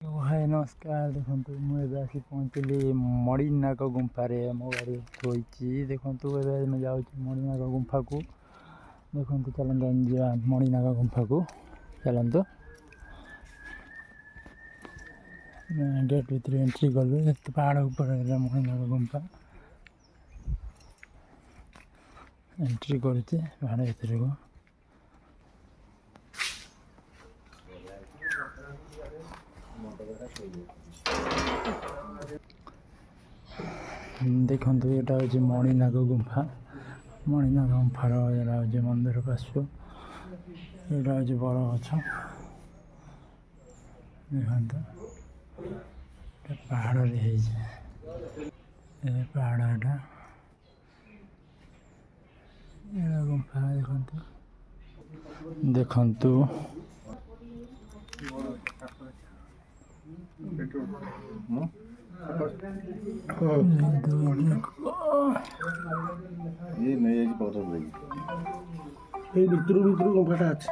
हाय नमस्कार देखो मुझे आसी पहुँचली मणिनाग गुंफारे मो गाड़ी थोड़ी देखो मैं जाऊँ मणिनाग गुंफा को देखो चलते जा मणिनाग गुंफा को चलते गेट भर एंट्री कलु पहाड़ ऊपर मणिनाग गुंफा एंट्री करुचे पहाड़ भर को देखो यहाँ हूँ मणिनाग गुंफा मणिनाग गुंफार यहाँ हूँ मंदिर पार्श्व यहाँ हूँ बड़ गछ देखो पहाड़ पहाड़ यहाँ गुंफा देखो ये नहीं है पौधा भाई ये भितर गुंफाटा अच्छे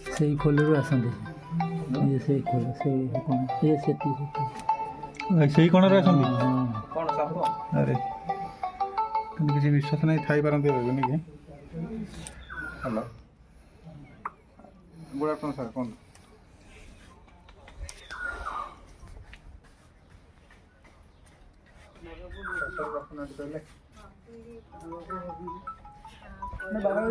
से खोल आसती ये से खोल से ये से कौन अरे किसी विश्वास नहीं थाई पारती नहीं कि हेलो गुड आफ्टरनून सर कौन बारह